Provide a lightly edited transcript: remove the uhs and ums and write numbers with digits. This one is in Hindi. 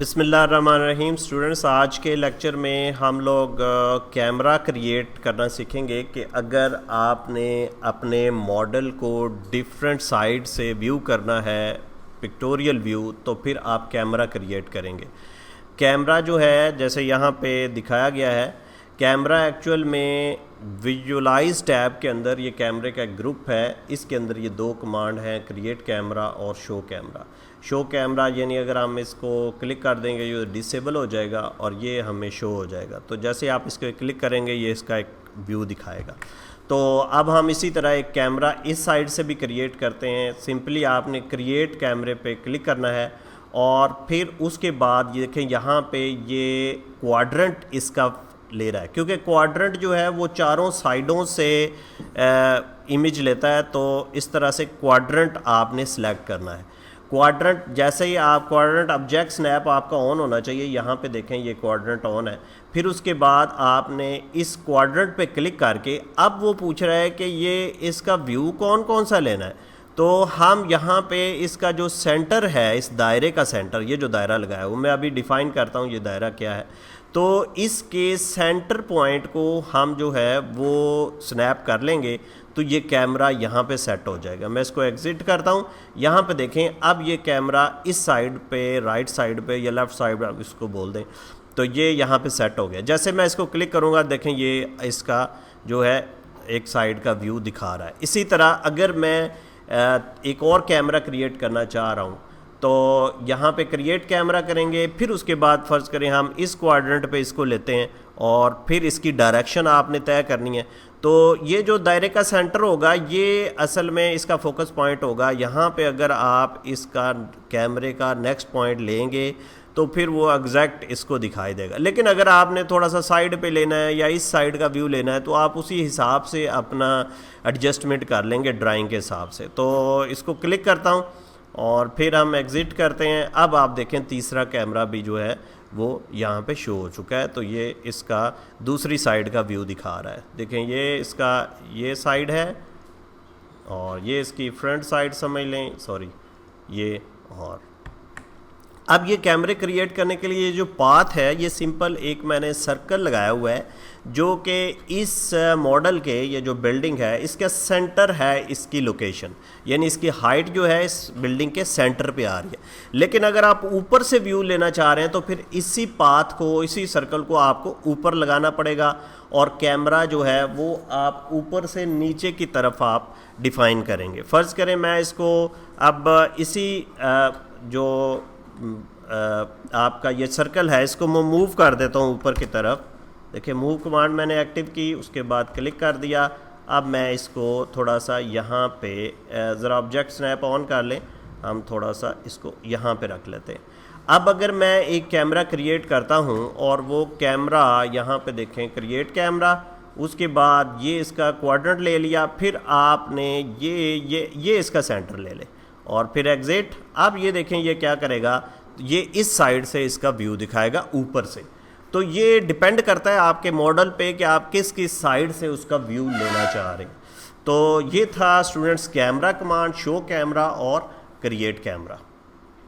बिस्मिल्लाहिर्रहमानिर्रहीम। स्टूडेंट्स, आज के लेक्चर में हम लोग कैमरा क्रिएट करना सीखेंगे कि अगर आपने अपने मॉडल को डिफरेंट साइड से व्यू करना है, पिक्टोरियल व्यू, तो फिर आप कैमरा क्रिएट करेंगे। कैमरा जो है जैसे यहाँ पे दिखाया गया है, कैमरा एक्चुअल में विजुलाइज टैब के अंदर ये कैमरे का एक ग्रुप है। इसके अंदर ये दो कमांड हैं, क्रिएट कैमरा और शो कैमरा। शो कैमरा यानी अगर हम इसको क्लिक कर देंगे ये डिसेबल हो जाएगा और ये हमें शो हो जाएगा। तो जैसे आप इसको क्लिक करेंगे ये इसका एक व्यू दिखाएगा। तो अब हम इसी तरह एक कैमरा इस साइड से भी क्रिएट करते हैं। सिंपली आपने क्रिएट कैमरे पे क्लिक करना है और फिर उसके बाद ये देखें यहाँ पे ये क्वाड्रेंट इसका ले रहा है, क्योंकि क्वाड्रेंट जो है वो चारों साइडों से इमेज लेता है। तो इस तरह से क्वाड्रेंट आपने सेलेक्ट करना है। क्वाड्रेंट जैसे ही आप क्वाड्रेंट ऑब्जेक्ट स्नैप आपका ऑन होना चाहिए। यहाँ पे देखें ये क्वाड्रेंट ऑन है। फिर उसके बाद आपने इस क्वाड्रेंट पे क्लिक करके अब वो पूछ रहा है कि ये इसका व्यू कौन कौन सा लेना है। तो हम यहाँ पे इसका जो सेंटर है, इस दायरे का सेंटर, ये जो दायरा लगाया है वो मैं अभी डिफ़ाइन करता हूँ ये दायरा क्या है। तो इसके सेंटर पॉइंट को हम जो है वो स्नैप कर लेंगे तो ये कैमरा यहाँ पे सेट हो जाएगा। मैं इसको एग्ज़िट करता हूँ। यहाँ पे देखें अब ये कैमरा इस साइड पे, राइट साइड पे या लेफ़्ट साइड आप इसको बोल दें, तो ये यहाँ पे सेट हो गया। जैसे मैं इसको क्लिक करूँगा देखें ये इसका जो है एक साइड का व्यू दिखा रहा है। इसी तरह अगर मैं एक और कैमरा क्रिएट करना चाह रहा हूँ तो यहाँ पे क्रिएट कैमरा करेंगे। फिर उसके बाद फ़र्ज़ करें हम इस क्वाड्रेंट पे इसको लेते हैं और फिर इसकी डायरेक्शन आपने तय करनी है। तो ये जो दायरे का सेंटर होगा ये असल में इसका फोकस पॉइंट होगा। यहाँ पे अगर आप इसका कैमरे का नेक्स्ट पॉइंट लेंगे तो फिर वो एग्जैक्ट इसको दिखाई देगा। लेकिन अगर आपने थोड़ा सा साइड पे लेना है या इस साइड का व्यू लेना है तो आप उसी हिसाब से अपना एडजस्टमेंट कर लेंगे ड्राइंग के हिसाब से। तो इसको क्लिक करता हूँ और फिर हम एग्ज़िट करते हैं। अब आप देखें तीसरा कैमरा भी जो है वो यहाँ पे शो हो चुका है। तो ये इसका दूसरी साइड का व्यू दिखा रहा है। देखें ये इसका ये साइड है और ये इसकी फ्रंट साइड समझ लें, सॉरी ये। और अब ये कैमरे क्रिएट करने के लिए जो पाथ है ये सिंपल एक मैंने सर्कल लगाया हुआ है जो कि इस मॉडल के, ये जो बिल्डिंग है इसका सेंटर है, इसकी लोकेशन यानी इसकी हाइट जो है इस बिल्डिंग के सेंटर पे आ रही है। लेकिन अगर आप ऊपर से व्यू लेना चाह रहे हैं तो फिर इसी पाथ को, इसी सर्कल को आपको ऊपर लगाना पड़ेगा और कैमरा जो है वो आप ऊपर से नीचे की तरफ आप डिफ़ाइन करेंगे। फ़र्ज़ करें मैं इसको अब इसी जो आपका ये सर्कल है इसको मैं मूव कर देता हूँ ऊपर की तरफ। देखिए मूव कमांड मैंने एक्टिव की, उसके बाद क्लिक कर दिया। अब मैं इसको थोड़ा सा यहाँ पे ज़रा ऑब्जेक्ट स्नैप ऑन कर लें, हम थोड़ा सा इसको यहाँ पे रख लेते हैं। अब अगर मैं एक कैमरा क्रिएट करता हूँ और वो कैमरा यहाँ पे देखें क्रिएट कैमरा, उसके बाद ये इसका क्वाड्रेंट ले लिया, फिर आपने ये इसका सेंटर ले ले और फिर एग्ज़िट। अब ये देखें ये क्या करेगा, ये इस साइड से इसका व्यू दिखाएगा ऊपर से। तो ये डिपेंड करता है आपके मॉडल पे कि आप किस किस साइड से उसका व्यू लेना चाह रहे हैं। तो ये था students camera command, show camera और क्रिएट कैमरा।